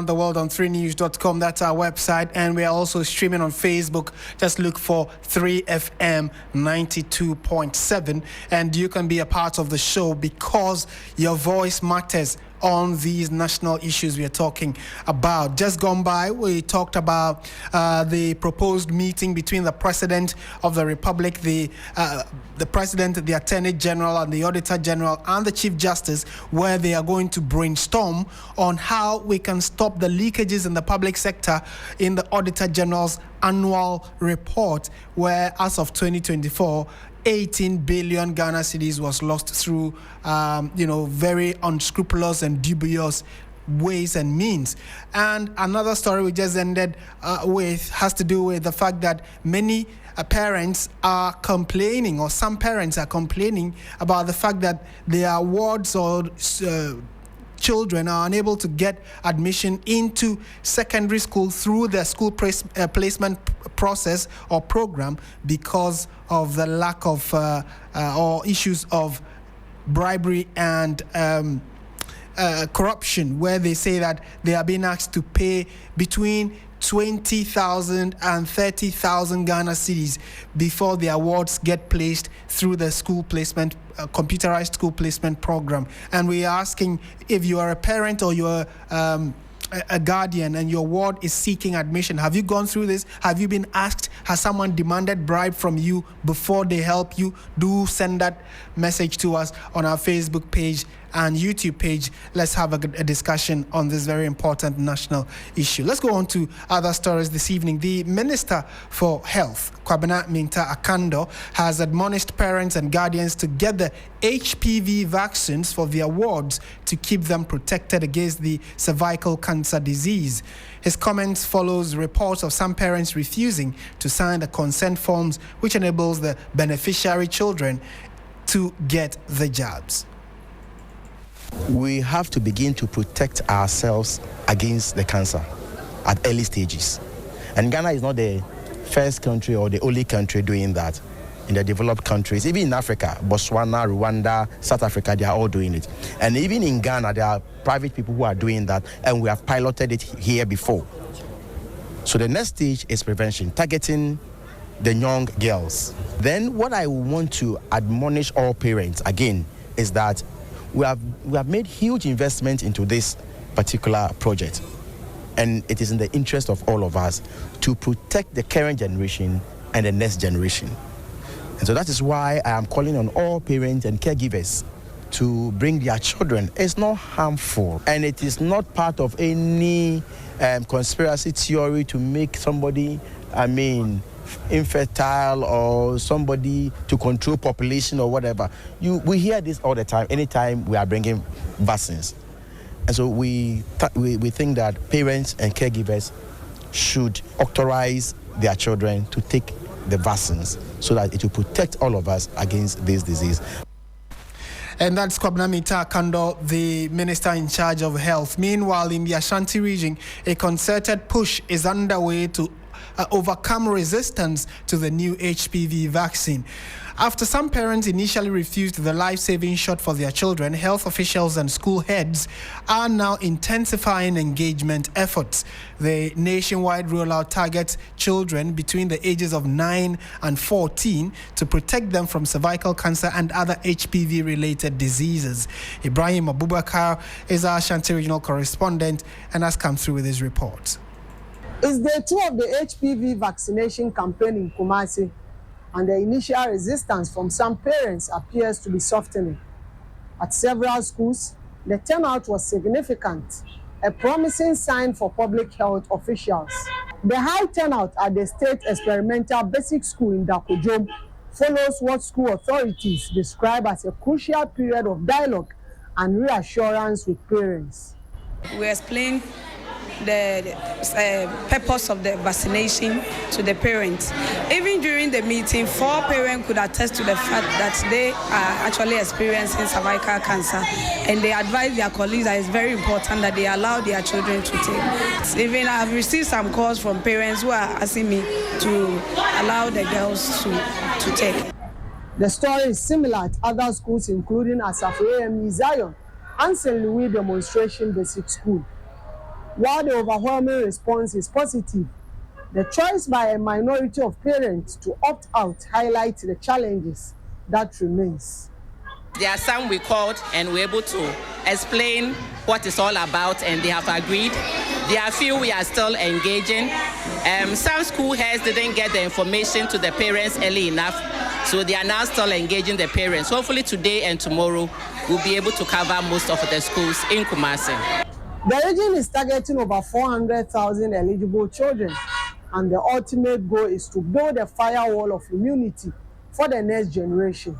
around the world on 3news.com. That's our website. And we are also streaming on Facebook. Just look for 3FM 92.7. And you can be a part of the show because your voice matters on these national issues we are talking about. Just gone by, we talked about the proposed meeting between the President of the Republic, the President, the Attorney General, and the Auditor General, and the Chief Justice, where they are going to brainstorm on how we can stop the leakages in the public sector in the Auditor General's annual report, where as of 2024, 18 billion Ghana cedis was lost through, very unscrupulous and dubious ways and means. And another story we just ended with has to do with the fact that many parents are complaining, or some parents are complaining about the fact that their wards or children are unable to get admission into secondary school through the school placement process or program because of the lack of or issues of bribery and corruption, where they say that they are being asked to pay between 20,000 and 30,000 Ghana cedis before the awards get placed through the school placement, computerized school placement program. And we are asking, if you are a parent or you are a guardian and your ward is seeking admission, have you gone through this? Have you been asked? Has someone demanded bribe from you before they help you? Do send that message to us on our Facebook page and YouTube page. Let's have a discussion on this very important national issue. Let's go on to other stories this evening. The Minister for Health, Kwabena Minta Akando, has admonished parents and guardians to get the HPV vaccines for their wards to keep them protected against the cervical cancer disease. His comments follows reports of some parents refusing to sign the consent forms, which enables the beneficiary children to get the jabs. We have to begin to protect ourselves against the cancer at early stages. And Ghana is not the first country or the only country doing that. In the developed countries, even in Africa, Botswana, Rwanda, South Africa, they are all doing it. And even in Ghana, there are private people who are doing that, and we have piloted it here before. So the next stage is prevention, targeting the young girls. Then what I want to admonish all parents, again, is that we have made huge investment into this particular project, and it is in the interest of all of us to protect the current generation and the next generation. And so that is why I am calling on all parents and caregivers to bring their children. It's not harmful, and it is not part of any conspiracy theory to make somebody, infertile or somebody to control population or whatever. We hear this all the time, anytime we are bringing vaccines. And so we think that parents and caregivers should authorize their children to take the vaccines so that it will protect all of us against this disease. And that's Kwabena Minta Akando, the Minister in charge of health. Meanwhile, in the Ashanti region, a concerted push is underway to overcome resistance to the new HPV vaccine. After some parents initially refused the life-saving shot for their children, health officials and school heads are now intensifying engagement efforts. The nationwide rollout targets children between the ages of 9 and 14 to protect them from cervical cancer and other HPV-related diseases. Ibrahim Abubakar is our Ashanti regional correspondent and has come through with his report. It's day 2 of the HPV vaccination campaign in Kumasi, and the initial resistance from some parents appears to be softening. At several schools, the turnout was significant, a promising sign for public health officials. The high turnout at the State Experimental Basic School in Dakojom follows what school authorities describe as a crucial period of dialogue and reassurance with parents. We explained the purpose of the vaccination to the parents. Even during the meeting, 4 parents could attest to the fact that they are actually experiencing cervical cancer, and they advise their colleagues that it's very important that they allow their children to take. Even I've received some calls from parents who are asking me to allow the girls to take. The story is similar at other schools, including Asafo AME Zion and St. Louis Demonstration Basic School. While the overwhelming response is positive, the choice by a minority of parents to opt out highlights the challenges that remains. There are some we called and we're able to explain what it's all about, and they have agreed. There are a few we are still engaging. Some school heads didn't get the information to the parents early enough, so they are now still engaging the parents. Hopefully today and tomorrow we'll be able to cover most of the schools in Kumasi. The region is targeting over 400,000 eligible children, and the ultimate goal is to build a firewall of immunity for the next generation.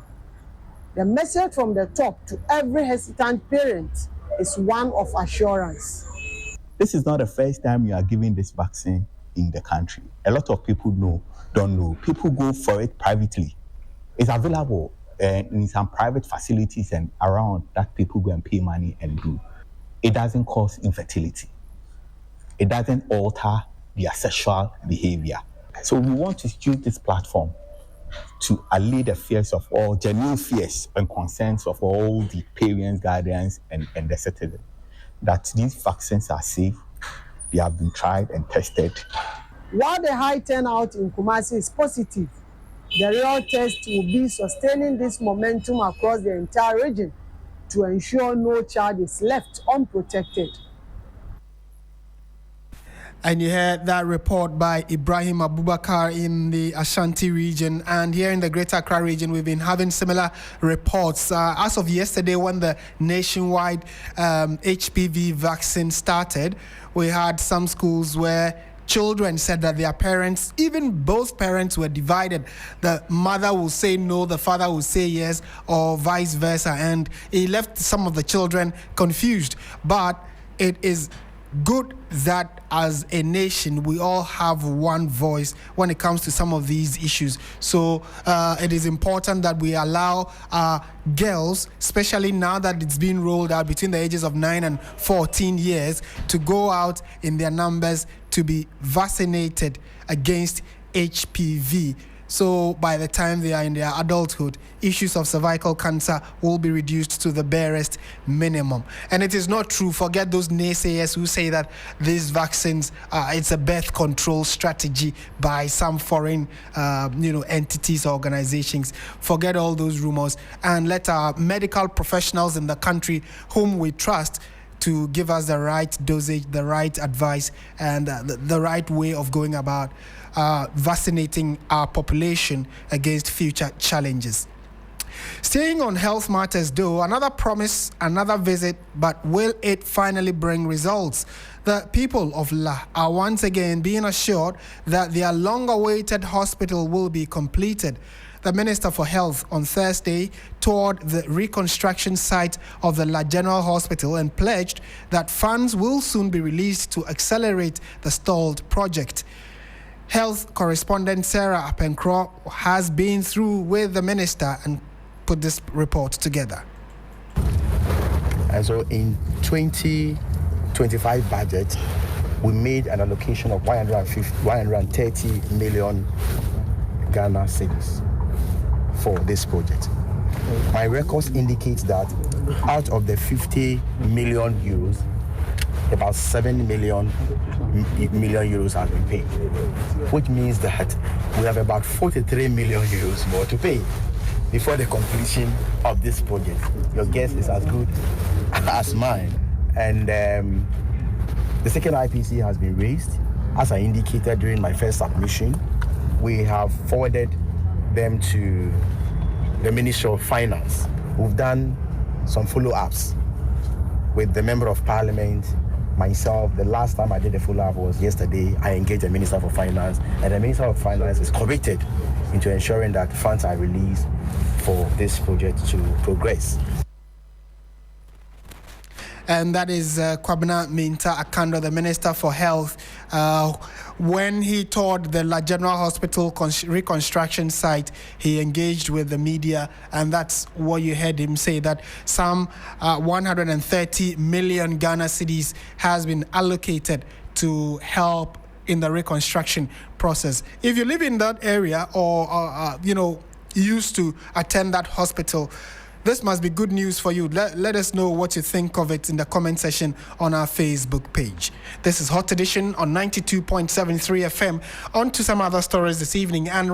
The message from the top to every hesitant parent is one of assurance. This is not the first time you are giving this vaccine in the country. A lot of people don't know. People go for it privately. It's available in some private facilities and around that people go and pay money and do. It doesn't cause infertility. It doesn't alter their sexual behavior. So we want to use this platform to allay the fears of all, genuine fears and concerns of all the parents, guardians, and the citizens, that these vaccines are safe, they have been tried and tested. While the high turnout in Kumasi is positive, the real test will be sustaining this momentum across the entire region to ensure no child is left unprotected. And you heard that report by Ibrahim Abubakar in the Ashanti region. And here in the Greater Accra region, we've been having similar reports. As of yesterday, when the nationwide HPV vaccine started, we had some schools where children said that their parents, even both parents, were divided. The mother will say no, the father will say yes, or vice versa. And it left some of the children confused. But it is good that as a nation we all have one voice when it comes to some of these issues. So it is important that we allow our girls, especially now that it's being rolled out between the ages of 9 and 14 years, to go out in their numbers to be vaccinated against HPV. So by the time they are in their adulthood, issues of cervical cancer will be reduced to the barest minimum. And it is not true. Forget those naysayers who say that these vaccines, it's a birth control strategy by some foreign, entities, organizations. Forget all those rumors and let our medical professionals in the country, whom we trust, to give us the right dosage, the right advice, and the right way of going about vaccinating our population against future challenges. Staying on health matters though, another promise, another visit, but will it finally bring results? The people of La are once again being assured that their long-awaited hospital will be completed. The Minister for Health on Thursday toured the reconstruction site of the La General Hospital and pledged that funds will soon be released to accelerate the stalled project. Health correspondent Sarah Apenkro has been through with the minister and put this report together. And so in 2025 budget, we made an allocation of 130 million Ghana cedis for this project. My records indicate that out of the 50 million euros, about 7 million euros have been paid, which means that we have about 43 million euros more to pay before the completion of this project. Your guess is as good as mine. And the second IPC has been raised. As I indicated during my first submission, we have forwarded them to the Ministry of Finance. We've done some follow-ups with the Member of Parliament, myself. The last time I did a follow-up was yesterday. I engaged the Minister for Finance, and the Minister of Finance is committed into ensuring that funds are released for this project to progress. And that is Kwabena Minta Akando, the Minister for Health, when he toured the La General Hospital reconstruction site. He engaged with the media, and that's what you heard him say, that some 130 million Ghana cedis has been allocated to help in the reconstruction process. If you live in that area or used to attend that hospital, This must be good news for you. Let us know what you think of it in the comment section on our Facebook page. This is Hot Edition on 92.73 FM. On to some other stories this evening. And